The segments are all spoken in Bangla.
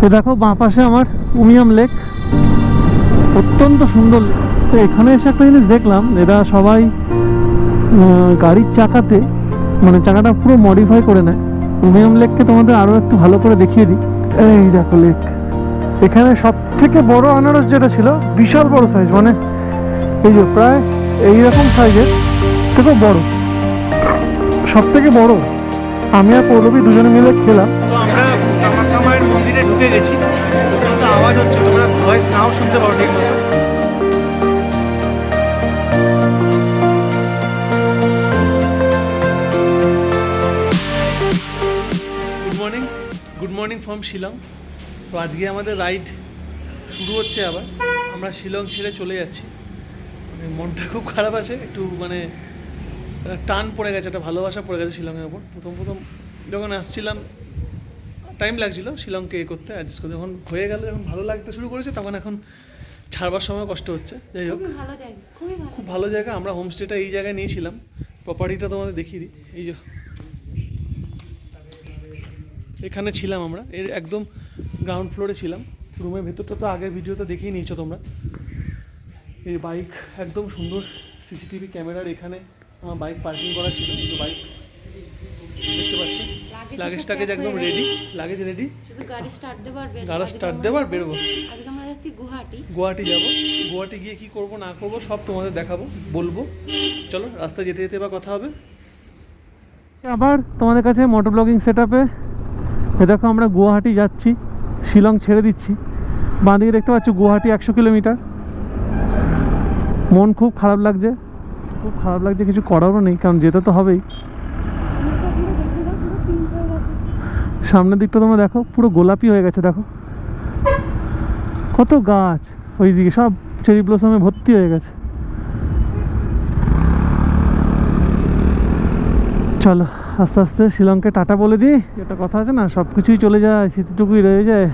এ দেখো বাঁ পাশে আমার উমিয়াম লেক, অত্যন্ত সুন্দর। তো এখানে এসে একটা জিনিস দেখলাম, এরা সবাই গাড়ির চাকাতে মানে চাকাটা পুরো মডিফাই করে নেয়। উমিয়াম লেককে তোমাদের আরও একটু ভালো করে দেখিয়ে দিই। এই দেখো লেক, এখানে সব থেকে বড় আনারস যেটা ছিল বিশাল বড় সাইজ, মানে এই যে প্রায় এইরকম সাইজের থেকেও বড়, সব থেকে বড়। আমি আর পৌরবী দুজনে মিলে খেলাম। তো আমরা কামাখ্যা মায়ের মন্দিরে ঢুকে গেছি, কিন্তু আওয়াজ হচ্ছে, তোমরা ভয়েস নাও শুনতে পারো ঠিক মতো। Good morning from Shillong. তো আজকে আমাদের রাইড শুরু হচ্ছে আবার। আমরা শিলং ছেড়ে চলে যাচ্ছি। মনটা খুব খারাপ আছে, একটু মানে টান পড়ে গেছে, একটা ভালোবাসা পড়ে গেছে শিলংয়ের ওপর। প্রথম যখন আসছিলাম টাইম লাগছিল শিলংকে করতে, অ্যাডজাস্ট করতে, যখন হয়ে গেল, যখন ভালো লাগতে শুরু করেছে, তখন এখন ছাড়বার সময় কষ্ট হচ্ছে। যাই হোক, খুব ভালো জায়গা। আমরা হোমস্টেটা এই জায়গায় নিয়েছিলাম। প্রপার্টিটা তোমাদের দেখিয়ে দিই। এই যে এখানে ছিলাম আমরা, এর একদম গ্রাউন্ড ফ্লোরে ছিলাম। রুমের ভেতরটা তো আগের ভিডিওতে দেখিয়ে নিয়েছো তোমরা। এই বাইক একদম সুন্দর সিসিটিভি ক্যামেরার এখানে আমার বাইক পার্কিং করা ছিল। কিন্তু বাইক দেখতে পাচ্ছি, লাগেজ টাগেজ একদম রেডি, লাগেজ রেডি, শুধু গাড়ি স্টার্ট দেবার বেরোবো। আজকে আমরা যাচ্ছি গুয়াহাটি যাব। গুয়াহাটি গিয়ে কি করব না করব সব তোমাদের দেখাবো, বলবো। চলো রাস্তায় যেতে যেতে বা কথা হবে। আবার তোমাদের কাছে মোটর ব্লগিং সেট আপে। এ দেখো আমরা গুয়াহাটি যাচ্ছি, শিলং ছেড়ে দিচ্ছি। বাঁ দিকে দেখতে পাচ্ছ গুয়াহাটি 100 কিলোমিটার। মন খুব খারাপ লাগছে, খুব খারাপ লাগছে, কিছু করারও নেই, কারণ যেতে তো হবেই। সামনের দিকটা তোমরা দেখো, পুরো গোলাপি হয়ে গেছে। দেখো কত গাছ, ওইদিকে সব চেরি ব্লসমে ভর্তি হয়ে গেছে। চলো আস্তে আস্তে শিলংকে টাটা বলে দিই। একটা কথা আছে না, সব কিছুই চলে যায়, স্মৃতিটুকুই রয়ে যায়,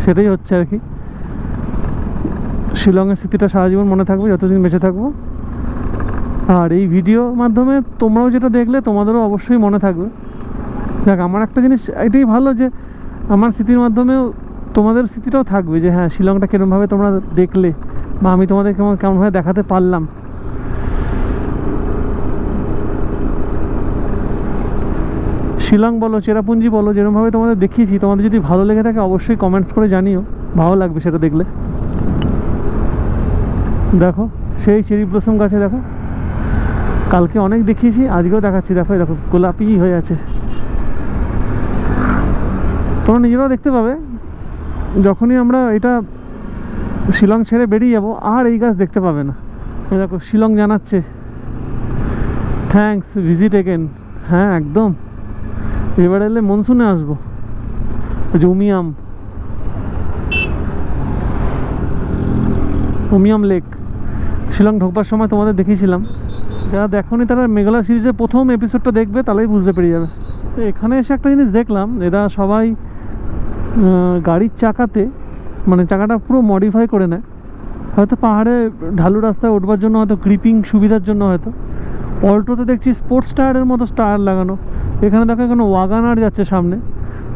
সেটাই হচ্ছে আর কি। শিলংয়ের স্মৃতিটা সারা জীবন মনে থাকবে যতদিন বেঁচে থাকবো। আর এই ভিডিওর মাধ্যমে তোমরাও যেটা দেখলে তোমাদেরও অবশ্যই মনে থাকবে। দেখ, আমার একটা জিনিস এটাই ভালো যে আমার স্মৃতির মাধ্যমেও তোমাদের স্মৃতিটাও থাকবে, যে হ্যাঁ শিলংটা কীরকমভাবে তোমরা দেখলে, বা আমি তোমাদের কেমনভাবে দেখাতে পারলাম। শিলং বলো, চেরাপুঞ্জি বলো, যেরকমভাবে তোমাদের দেখিয়েছি, তোমাদের যদি ভালো লেগে থাকে অবশ্যই কমেন্টস করে জানিও, ভালো লাগবে সেটা দেখলে। দেখো সেই চেরি ব্লসম গাছে দেখো, কালকে অনেক দেখিয়েছি, আজকেও দেখাচ্ছি। দেখো দেখো গোলাপি হয়ে আছে। তোমরা নিজেরাও দেখতে পাবে যখনই আমরা এটা শিলং ছেড়ে বেরিয়ে যাব, আর এই গাছ দেখতে পাবে না। দেখো শিলং জানাচ্ছে থ্যাঙ্কস, ভিজিট এগেন। হ্যাঁ একদম, এবার এলে মনসুনে আসবো। ওই যে উমিয়াম লেক, শিলং ঢোকবার সময় তোমাদের দেখিয়েছিলাম। যারা দেখোনি তারা মেঘালয় সিরিজের প্রথম এপিসোডটা দেখবে, তাহলেই বুঝতে পেরে যাবে। তো এখানে এসে একটা জিনিস দেখলাম, এরা সবাই গাড়ির চাকাতে মানে চাকাটা পুরো মডিফাই করে নেয়। হয়তো পাহাড়ে ঢালু রাস্তায় উঠবার জন্য, হয়তো গ্রিপিং সুবিধার জন্য, হয়তো। অল্টোতে দেখছি স্পোর্টস টায়ারের মতো টায়ার লাগানো। এখানে দেখো, এখানে ওয়াগানার যাচ্ছে সামনে।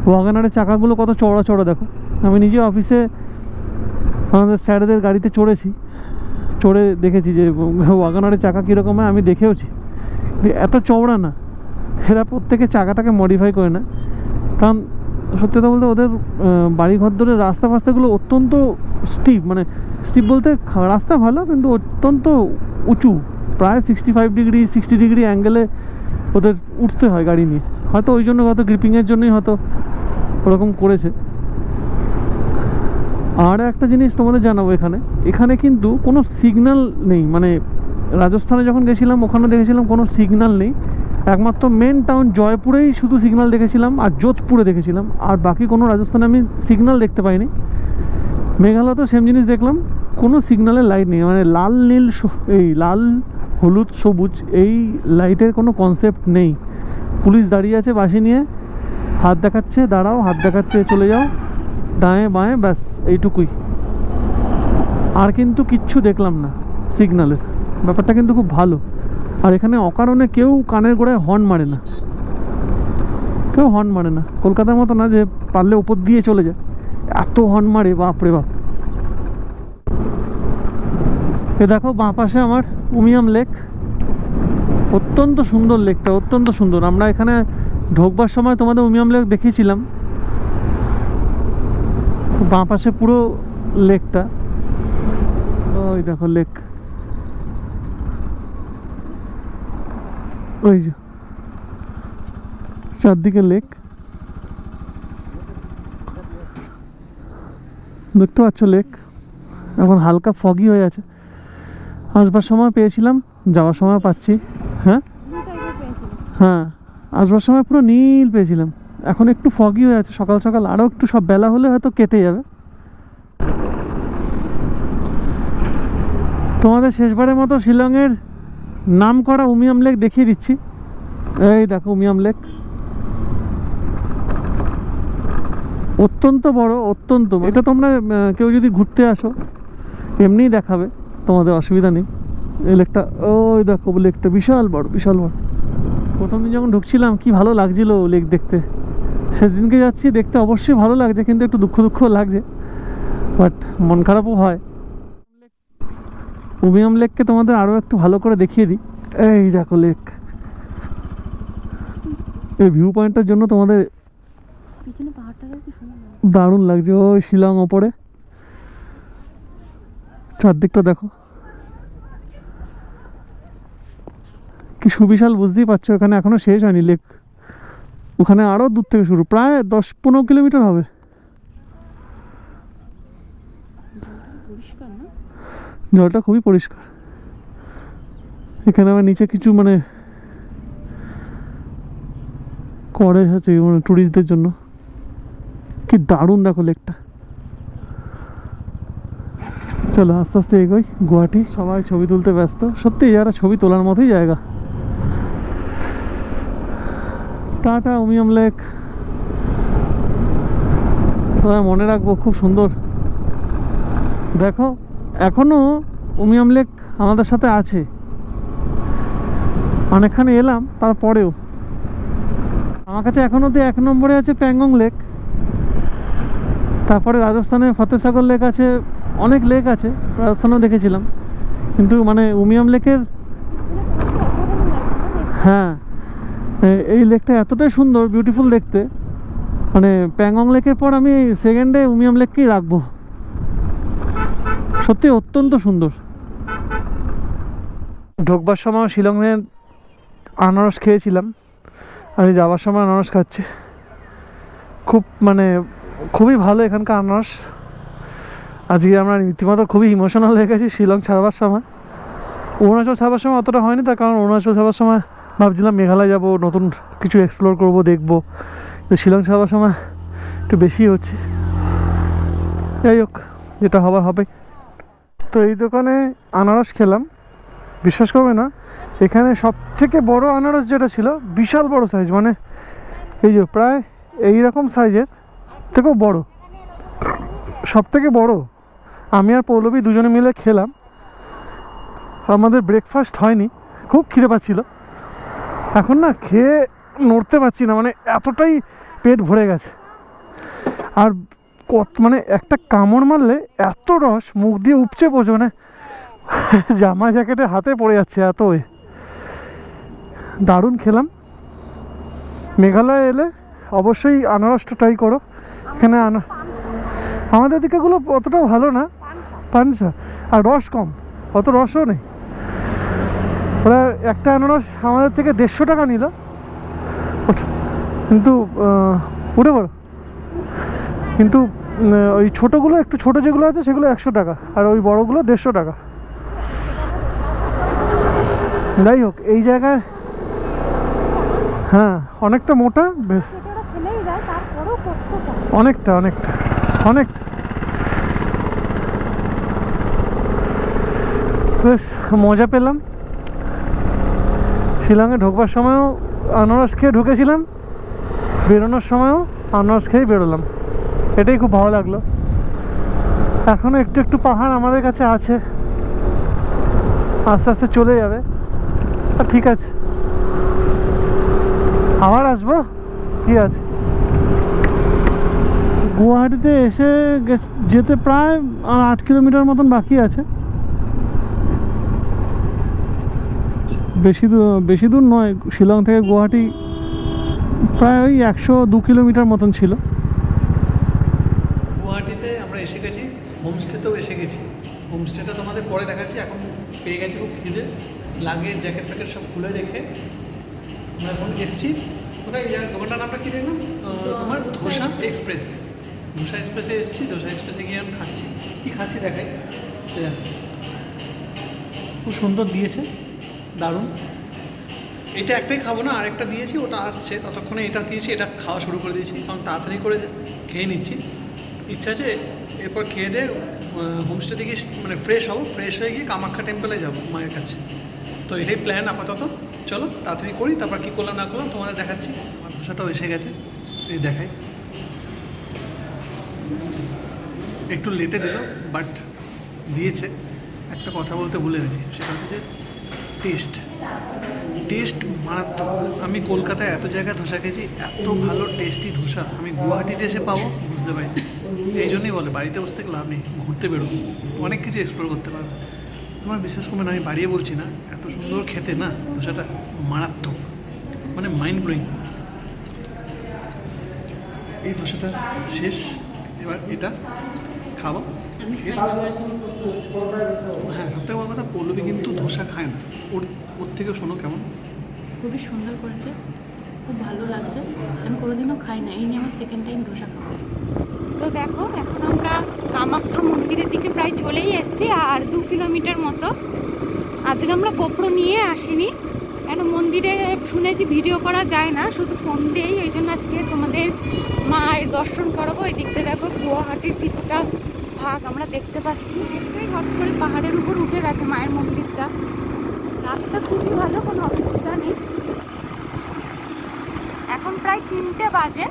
ওয়াগানারের চাকাগুলো কত চওড়া চওড়া দেখো। আমি নিজে অফিসে আমাদের স্যারেদের গাড়িতে চড়ে দেখেছি যে ওয়াগানারের চাকা কীরকম হয়, আমি দেখেওছি। এত চওড়া না, এরা প্রত্যেকে চাকাটাকে মডিফাই করে না। কারণ সত্যি কথা বলতে ওদের বাড়িঘর ধরে রাস্তা ফাস্তাগুলো অত্যন্ত স্টিপ, মানে স্টিপ বলতে রাস্তা ভালো কিন্তু অত্যন্ত উঁচু, প্রায় 65 ডিগ্রি 60 ডিগ্রি অ্যাঙ্গেলে ওদের উঠতে হয় গাড়ি নিয়ে। হয়তো ওই জন্য, হয়তো গ্রিপিংয়ের জন্যই হয়তো ওরকম করেছে। আর একটা জিনিস তোমাদের জানাবো, এখানে কিন্তু কোনো সিগন্যাল নেই। মানে রাজস্থানে যখন গেছিলাম ওখানে দেখেছিলাম কোনো সিগন্যাল নেই। একমাত্র মেন টাউন জয়পুরেই শুধু সিগন্যাল দেখেছিলাম, আর যোধপুরে দেখেছিলাম। আর বাকি কোনো রাজস্থানে আমি সিগন্যাল দেখতে পাইনি। মেঘালয় তো সেম জিনিস দেখলাম, কোনো সিগন্যালের লাইট নেই। মানে লাল নীল, এই লাল হলুদ সবুজ, এই লাইটের কোনো কনসেপ্ট নেই। পুলিশ দাঁড়িয়ে আছে বাঁশি নিয়ে, হাত দেখাচ্ছে দাঁড়াও, হাত দেখাচ্ছে চলে যাও, ডায়ে বাঁয়ে, ব্যাস এইটুকুই। আর কিন্তু কিচ্ছু দেখলাম না সিগন্যালের। ব্যাপারটা কিন্তু খুব ভালো। আর এখানে অকারণে কেউ কানের গোড়ায় হর্ন মারে না, কলকাতার মতো না যে পারলে ওপর দিয়ে চলে যায়। এত হর্ন মারে, বাপরে বাপ। এ দেখো বাঁ পাশে আমার উমিয়াম লেক, অত্যন্ত সুন্দর লেকটা, অত্যন্ত সুন্দর। আমরা এখানে ঢোকবার সময় তোমাদের উমিয়াম লেক দেখিয়েছিলাম। বাঁ পাশে পুরো লেকটা, ওই দেখো লেক, ওই যে চারদিকে লেক, দেখতে পাচ্ছ লেক। এখন হালকা ফগি হয়ে আছে, আসবার সময় পেয়েছিলাম, যাওয়ার সময় পাচ্ছি। হ্যাঁ হ্যাঁ, আসবার সময় পুরো নীল পেয়েছিলাম, এখন একটু ফগি হয়ে আছে। সকাল সকাল আরও একটু সব বেলা হলে হয়তো কেটে যাবে। তোমাদের শেষবারের মতো শিলংয়ের নাম করা উমিয়াম লেক দেখিয়ে দিচ্ছি। এই দেখো উমিয়াম লেক, অত্যন্ত বড়, অত্যন্ত। এটা তোমরা কেউ যদি ঘুরতে আসো এমনিই দেখাবে, তোমাদের অসুবিধা নেই। এই লেকটা, ওই দেখো লেকটা বিশাল বড়, বিশাল বড়। প্রথম দিন যখন ঢুকছিলাম কি ভালো লাগছিল লেক দেখতে। সেদিনকে যাচ্ছি দেখতে অবশ্যই ভালো লাগছে, কিন্তু একটু দুঃখ দুঃখ লাগছে, বাট মন খারাপও হয়। উমিয়াম লেককে তোমাদের আরও একটু ভালো করে দেখিয়ে দিই। এই দেখো লেক, এই ভিউ পয়েন্টটার জন্য তোমাদের দারুণ লাগছে। ওই শিলং ওপরে, চারদিকটা দেখো কি সুবিশাল, বুঝতেই পারছো। এখানে এখনো শেষ হয়নি লেক, ওখানে আরও দূর থেকে শুরু, প্রায় 10-15 কিলোমিটার হবে। জলটা খুবই পরিষ্কার। এখানে আবার নিচে কিছু মানে করে হচ্ছে মানে টুরিস্টদের জন্য। কি দারুণ দেখো লেকটা। চলো আস্তে আস্তে এগোই। গুয়াহাটি, সবাই ছবি তুলতে ব্যস্ত। সত্যি যারা ছবি তোলার মতোই জায়গা। টাটা উমিয়াম লেক, মনে রাখবো, খুব সুন্দর। দেখো এখনো উমিয়াম লেক আমাদের সাথে আছে। অনেকখানি এলাম, তারপরেও আমার কাছে এখনো অব্দি 1 নম্বরে আছে প্যাংগং লেক। তারপরে রাজস্থানে ফতেসাগর লেক আছে, অনেক লেক আছে, রাজস্থানেও দেখেছিলাম। কিন্তু মানে উমিয়াম লেকের, হ্যাঁ এই লেকটা এতটাই সুন্দর, বিউটিফুল দেখতে, মানে প্যাংগং লেকের পর আমি সেকেন্ডে উমিয়াম লেককেই রাখবো। সত্যি অত্যন্ত সুন্দর। ঢোকবার সময় শিলংয়ের আনারস খেয়েছিলাম, আর যাওয়ার সময় আনারস খাচ্ছি। খুব মানে খুবই ভালো এখানকার আনারস। আজকে আমরা রীতিমতো খুবই ইমোশনাল হয়ে গেছি শিলং ছাড়বার সময়। অরুণাচল ছাড়বার সময় অতটা হয়নি, তার কারণ অরুণাচল ছাড়বার সময় ভাবছিলাম মেঘালয় যাব, নতুন কিছু এক্সপ্লোর করব, দেখবো। তো শিলং ছাড়বার সময় একটু বেশি হচ্ছে। যাই হোক, যেটা হবার হবে। তো এই দোকানে আনারস খেলাম, বিশ্বাস করবে না, এখানে সব থেকে বড় আনারস যেটা ছিল, বিশাল বড় সাইজ, মানে এই যে প্রায় এইরকম সাইজের থেকেও বড়, সব থেকে বড়। আমি আর পৌলবী দুজনে মিলে খেলাম। আমাদের ব্রেকফাস্ট হয়নি, খুব খিদে পাচ্ছিল। এখন না খেয়ে নড়তে পারছি না, মানে এতটাই পেট ভরে গেছে। আর মানে একটা কামড় মারলে এত রস মুখ দিয়ে উপচে পড়ছে, মানে জামা জ্যাকেটে হাতে পড়ে যাচ্ছে, এত দারুণ খেলাম। মেঘালয় এলে অবশ্যই আনারসটা ট্রাই করো। এখানে আমাদের দিকেগুলো অতটা ভালো না, পানসা, আর রস কম, অত রসও নেই। ওরা একটা আনারস আমাদের থেকে 150 টাকা নিল, কিন্তু উঠে পড়ো। কিন্তু ওই ছোটোগুলো, একটু ছোটো যেগুলো আছে সেগুলো 100 টাকা, আর ওই বড়োগুলো 150 টাকা। যাই হোক, এই জায়গায় হ্যাঁ অনেকটা মোটা, অনেকটা অনেকটা অনেকটা বেশ মজা পেলাম। শিলংয়ে ঢোকবার সময়ও আনারস খেয়ে ঢুকেছিলাম, বেরোনোর সময়ও আনারস খেয়েই বেরোলাম। এটাই খুব ভালো লাগলো। এখনও একটু একটু পাহাড় আমাদের কাছে আছে, আস্তে আস্তে চলে যাবে। আর ঠিক আছে, আবার আসবো, কি আছে। গুয়াহাটিতে এসে যেতে প্রায় 8 কিলোমিটার মতন বাকি আছে। বেশি দূর নয়, শিলং থেকে গুয়াহাটি প্রায় ওই 102 কিলোমিটার মতন ছিল। গুয়াহাটিতে আমরা এসে গেছি, হোমস্টেতেও এসে গেছি। হোমস্টেটা তোমাদের পরে দেখাচ্ছি। এখন পেয়ে গেছি খুব খিদে, লাগেজ জ্যাকেট প্যাকেট সব খুলে রেখে আমরা এখন এসেছি কোথায়, দোকানটার নামটা কী দেখলাম তোমার ধোসা এক্সপ্রেস। ধোসা এক্সপ্রেসে এসেছি, ধোসা এক্সপ্রেসে গিয়ে আমি খাচ্ছি। কী খাচ্ছি দেখাই, খুব সুন্দর দিয়েছে, দারুণ। এটা একটাই খাবো না, আরেকটা দিয়েছি, ওটা আসছে, ততক্ষণে এটা দিয়েছি, এটা খাওয়া শুরু করে দিয়েছি কারণ তাড়াতাড়ি করে খেয়ে নিচ্ছি। ইচ্ছা আছে এরপর খেয়ে দিয়ে হোমস্টে থেকে মানে ফ্রেশ হবো, ফ্রেশ হয়ে গিয়ে কামাখ্যা টেম্পলে যাবো মায়ের কাছে। তো এটাই প্ল্যান আপাতত। চলো তাড়াতাড়ি করি, তারপর কী করলাম না করলাম তোমাদের দেখাচ্ছি। আমার ধোসাটাও এসে গেছে, এই দেখাই। একটু লেটে দিল বাট দিয়েছে। একটা কথা বলতে ভুলে গেছি, সেটা হচ্ছে যে টেস্ট মারাত্মক। আমি কলকাতায় এত জায়গায় ধোসা খেয়েছি, এত ভালো টেস্টি ধোসা আমি গুয়াহাটিতে এসে পাবো বুঝতে পারি। এই জন্যই বলে বাড়িতে বসে থেকে লাভ নেই, ঘুরতে বেরো, অনেক কিছু এক্সপ্লোর করতে পারবে। তোমার বিশ্বাস করবে না, আমি বাড়িয়ে বলছি না, এত সুন্দর খেতে না ধোসাটা, মারাত্মক, মানে মাইন্ড ব্লোয়িং। এই ধোসাটা শেষ, এবার এটা খাবো। হ্যাঁ, সবথেকে বড় কথা, পল্লবী কিন্তু ধোসা খায় না, ওর থেকেও শোনো কেমন। খুবই সুন্দর করেছে, খুব ভালো লাগছে। আমি কোনোদিনও খাই না, এই নিয়ে আমার সেকেন্ড টাইম ধোসা খাওয়া। তো দেখো, এখন আমরা কামাখ্যা মন্দিরের দিকে প্রায় চলেই এসেছি, আর 2 কিলোমিটার মতো। আজকে আমরা গোপ্রো নিয়ে আসিনি, কেন মন্দিরে শুনেছি ভিডিও করা যায় না, শুধু ফোন দিয়েই। এই জন্য আজকে তোমাদের মায়ের দর্শন করাবো। এই দিকতে দেখো গুয়াহাটির কিছুটা ভাগ আমরা দেখতে পাচ্ছি। দেখতেই হট করে পাহাড়ের উপর উঠে গেছে মায়ের মন্দিরটা। রাস্তা খুবই ভালো, কোনো অসুবিধা নেই। এখন প্রায় 3টে বাজে।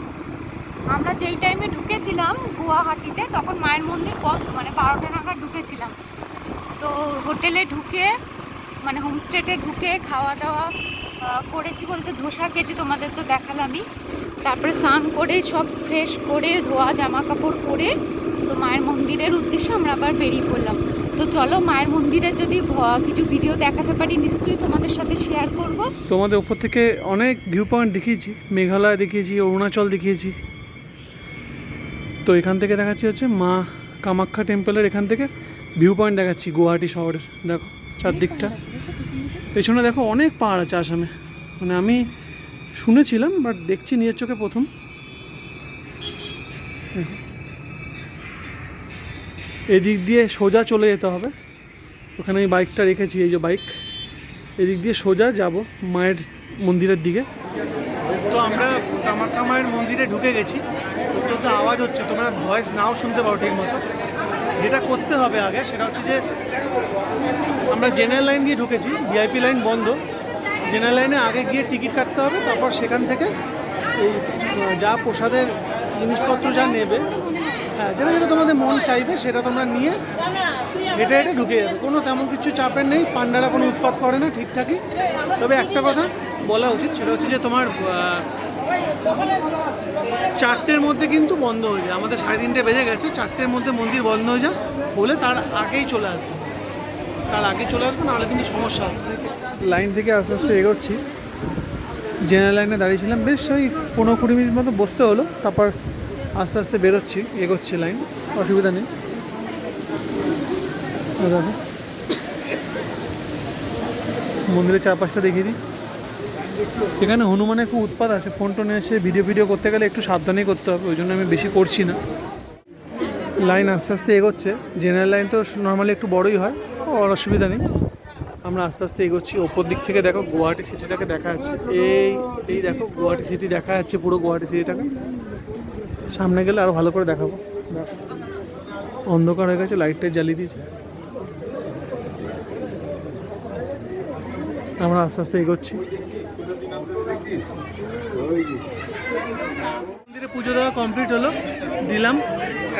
আমরা যেই টাইমে ঢুকেছিলাম গুয়াহাটিতে তখন মায়ের মন্দির বন্ধ, মানে 12টা নাগাদ ঢুকেছিলাম। তো হোটেলে ঢুকে মানে হোমস্টেতে ঢুকে খাওয়া দাওয়া করেছি, বলতে ধোসা খেয়েছি, তোমাদের তো দেখালামই। তারপরে স্নান করে সব ফ্রেশ করে ধোয়া জামা কাপড় পরে তো মায়ের মন্দিরের উদ্দেশ্যে আমরা আবার বেরিয়ে পড়লাম। তো চলো মায়ের মন্দিরের যদি কিছু ভিডিও দেখাতে পারি নিশ্চয়ই তোমাদের সাথে শেয়ার করব। তোমাদের উপর থেকে অনেক ভিউ পয়েন্ট দেখিয়েছি, মেঘালয় দেখিয়েছি, অরুণাচল দেখিয়েছি। তো এখান থেকে দেখাচ্ছি হচ্ছে মা কামাখ্যা টেম্পলের এখান থেকে ভিউ পয়েন্ট দেখাচ্ছি গুয়াহাটি শহরের। দেখো চারদিকটা, পেছনে দেখো অনেক পাহাড় আছে আসামে, মানে আমি শুনেছিলাম বাট দেখছি নিজের চোখে প্রথম। এদিক দিয়ে সোজা চলে যেতে হবে, ওখানে আমি বাইকটা রেখেছি, এই যে বাইক। এদিক দিয়ে সোজা যাব মায়ের মন্দিরের দিকে। তো আমরা কামাখ্যা মায়ের মন্দিরে ঢুকে গেছি, অত্যন্ত আওয়াজ হচ্ছে, তোমরা ভয়েস নাও শুনতে পারো ঠিক মতো। যেটা করতে হবে আগে সেটা হচ্ছে যে আমরা জেনারেল লাইন দিয়ে ঢুকেছি, ভিআইপি লাইন বন্ধ। জেনারেল লাইনে আগে গিয়ে টিকিট কাটতে হবে, তারপর সেখান থেকে এই যা প্রসাদের জিনিসপত্র যা নেবে, হ্যাঁ যেটা যেটা তোমাদের মন চাইবে সেটা তোমরা নিয়ে হেঁটে হেঁটে ঢুকে যাবে। কোনো তেমন কিছু চাপের নেই, পান্ডারা কোনো উৎপাত করে না, ঠিকঠাকই। তবে একটা কথা বলা উচিত, সেটা হচ্ছে যে তোমার 4টের মধ্যে কিন্তু বন্ধ হয়ে যায়। আমাদের 3:30 বেজে গেছে, 4টের মধ্যে মন্দির বন্ধ হয়ে যায় বলে তার আগেই চলে আসবে, নাহলে কিন্তু সমস্যা হবে। লাইন থেকে আস্তে আস্তে এগোচ্ছি, জেনারেল লাইনে দাঁড়িয়েছিলাম, বেশ ওই 15-20 মিনিট মতো বসতে হলো, তারপর আস্তে আস্তে বেরোচ্ছি, এগোচ্ছি লাইন, অসুবিধা নেই। দেখো মন্দিরের চারপাশটা দেখিয়ে দিই। এখানে হনুমানের খুব উৎপাত আছে, ফোন টোনে এসে ভিডিও করতে গেলে একটু সাবধানেই করতে হবে, ওই জন্য আমি বেশি করছি না। লাইন আস্তে আস্তে এগোচ্ছে, জেনারেল লাইন তো নর্মালি একটু বড়ই হয়, অসুবিধা নেই। আমরা আস্তে আস্তে এগোচ্ছি। ওপর দিক থেকে দেখো গুয়াহাটি সিটিটাকে দেখা যাচ্ছে, এই দেখো গুয়াহাটি সিটি দেখা যাচ্ছে, পুরো গুয়াহাটি সিটিটাকে। সামনে গেলে আরও ভালো করে দেখাবো। দেখো অন্ধকার হয়ে গেছে, লাইটটা জ্বালিয়ে দিয়েছে। আমরা আস্তে আস্তে এগোচ্ছি। মন্দিরে পুজো দেওয়া কমপ্লিট হলো, দিলাম।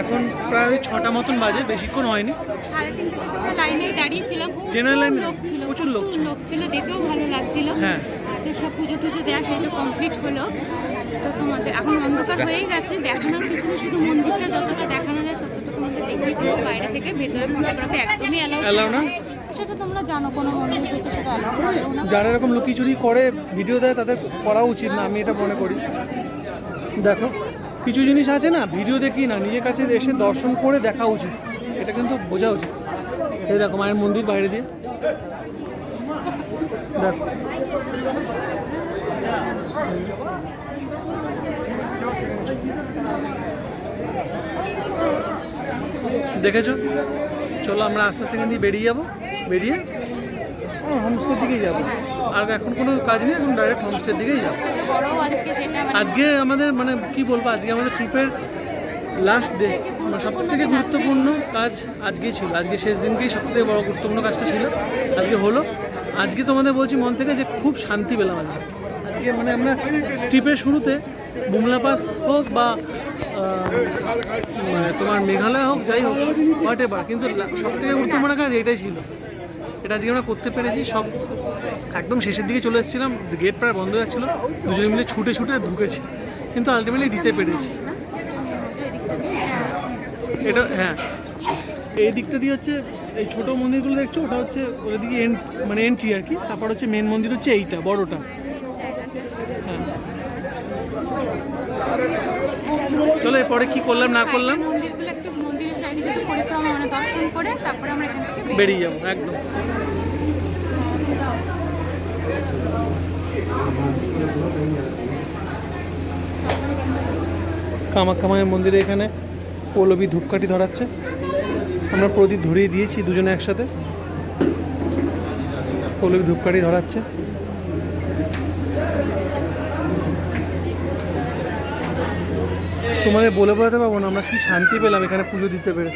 এখন প্রায় 6টা মতন বাজে, বেশিক্ষণ হয়নি। 3:30 লাইনে দাঁড়িয়েছিলাম, জেনারেল লাইনে প্রচুর লোক ছিল, দেখেও ভালো লাগছিল। হ্যাঁ, তো সব পুজো টুজো দেওয়া সেটা কমপ্লিট হলো। তো তোমাদের এখন অন্ধকার হয়েই গেছে, দেখানোর পিছনে শুধু মন্দিরটা যতটা দেখানো যায় ততটা তোমাদের দেখিয়ে দেবো। বাইরে থেকে ভেতরে ফটোগ্রাফি একদমই অ্যালাউ না। সেটা তোমরা জানো, কোনো মন্দির ভেতরে সেটা অ্যালাউ করেও না। যারা এরকম লুকিয়ে চুরি করে ভিডিও দেয় তাদের করা উচিত না, আমি এটা মনে করি। দেখো কিছু জিনিস আছে না ভিডিও দেখি না, নিজের কাছে এসে দর্শন করে দেখা উচিত, এটা কিন্তু বোঝা উচিত। এই দেখো মায়ের মন্দির বাইরে দিয়ে, দেখো দেখেছো। চলো আমরা আস্তে আস্তে এখান দিয়ে বেরিয়ে যাবো, বেরিয়ে হোমস্টের দিকেই যাবো। আর এখন কোনো কাজ নেই, এখন ডাইরেক্ট হোমস্টের দিকেই যাবো। সবথেকে বড় আজকে যেটা আজকে আমাদের মানে কি বলবো, আজকে আমাদের ট্রিপের লাস্ট ডে, সব থেকে গুরুত্বপূর্ণ কাজ আজকেই ছিল। আজকে শেষ দিনকেই সব থেকে বড় গুরুত্বপূর্ণ কাজটা ছিল, আজকে হলো। আজকে তোমাদের বলছি মন থেকে যে খুব শান্তি পেলাম আজকে। আজকে মানে আমরা ট্রিপের শুরুতে বুমলা পাস হোক বা তোমার মেঘালয় হোক, যাই হোক হোয়াট এভার, কিন্তু সব থেকে গুরুত্বপূর্ণ কাজ এটাই ছিল। এটা আজকে আমরা করতে পেরেছি। সব একদম শেষের দিকে চলে এসেছিলাম, গেট প্রায় বন্ধ হয়ে যাচ্ছিলো, দুজনে মিলে ছুটে ছুটে ঢুকেছি, কিন্তু আলটিমেটলি দিতে পেরেছি। এটা হ্যাঁ, এই দিকটা দিয়ে হচ্ছে এই ছোটো মন্দিরগুলো দেখছো, ওটা হচ্ছে ওদিকে মানে এন্ট্রি আর কি। তারপর হচ্ছে মেন মন্দির হচ্ছে এইটা বড়টা। হ্যাঁ চলো এরপরে কি করলাম না করলাম মন্দিরগুলো একটু মন্দিরের চারিদিকে একটু পরিক্রমা মানে দর্শন করে তারপরে আমরা এখান থেকে বেরিয়ে যাবো একদম। কামাখ্যা মায়ের মন্দিরে এখানে পৌলবী ধূপকাঠি ধরাচ্ছে, আমরা প্রদীপ ধরিয়ে দিয়েছি দুজনে একসাথে। পৌলবী ধূপকাঠি ধরাচ্ছে। তোমাদের বলে বোঝাতে পারবো না আমরা কি শান্তি পেলাম এখানে পুজো দিতে পেরে।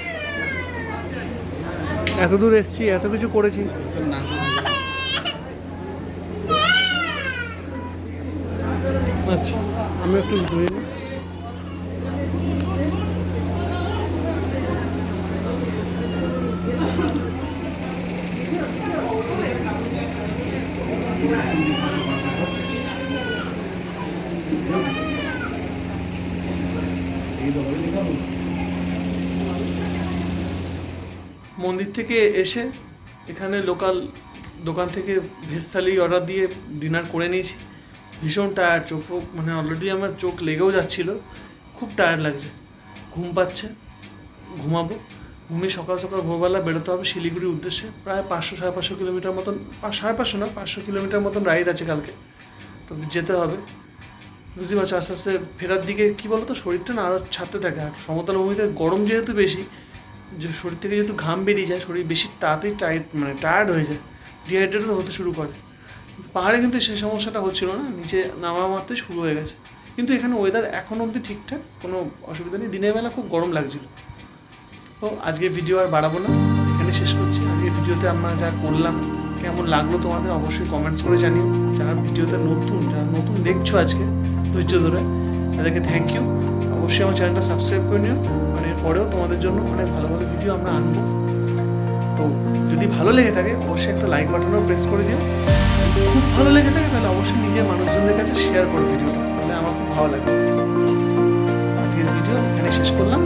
এত দূর এসেছি, এত কিছু করেছি। আচ্ছা আমি একটু ধরে নিই। মন্দির থেকে এসে এখানে লোকাল দোকান থেকে ভেজ থালি অর্ডার দিয়ে ডিনার করে নিয়েছি। ভীষণ টায়ার্ড, চোখ মানে অলরেডি আমার চোখ লেগেও যাচ্ছিল, খুব টায়ার্ড লাগছে, ঘুম পাচ্ছে, ঘুমাবো। ঘুমিয়ে সকাল সকাল ভোরবেলা বেরোতে হবে শিলিগুড়ির উদ্দেশ্যে। প্রায় 500-550 কিলোমিটার মতন, 550 না 500 কিলোমিটার মতন রাইড আছে কালকে, তো যেতে হবে। বুঝতে পারছো, আস্তে আস্তে ফেরার দিকে কী বলো তো, শরীরটা না আরও ছাড়তে থাকে। আর সমতল ভূমিতে গরম যেহেতু বেশি, যে শরীর থেকে যেহেতু ঘাম বেরিয়ে যায়, শরীর বেশি তাড়াতাড়ি টায়ার্ড হয়ে যায়, ডিহাইড্রেটও হতে শুরু করে। পাহাড়ে কিন্তু সেই সমস্যাটা হচ্ছিল না, নিচে নামা মাত্রই শুরু হয়ে গেছে। কিন্তু এখানে ওয়েদার এখন অবধি ঠিকঠাক, কোনো অসুবিধা নেই। দিনের বেলা খুব গরম লাগছিল। তো আজকে ভিডিও আর বাড়াবো না, এখানে শেষ করছি। আজকে ভিডিওতে আমরা যা করলাম কেমন লাগলো তোমাদের অবশ্যই কমেন্টস করে জানিও। যারা ভিডিওতে যারা নতুন দেখছো আজকে ধৈর্য ধরে, তাদেরকে থ্যাংক ইউ। অবশ্যই আমার চ্যানেলটা সাবস্ক্রাইব করে নিও, আর এরপরেও তোমাদের জন্য অনেক ভালো ভালো ভিডিও আমরা আনবো। তো যদি ভালো লেগে থাকে অবশ্যই একটা লাইক বাটনও প্রেস করে দিও। খুব ভালো লেগে থাকে তাহলে অবশ্যই নিজের মানুষজনদের কাছে শেয়ার করো ভিডিওটা, তাহলে আমার খুব ভালো লাগে। আজকের ভিডিও এখানে শেষ করলাম।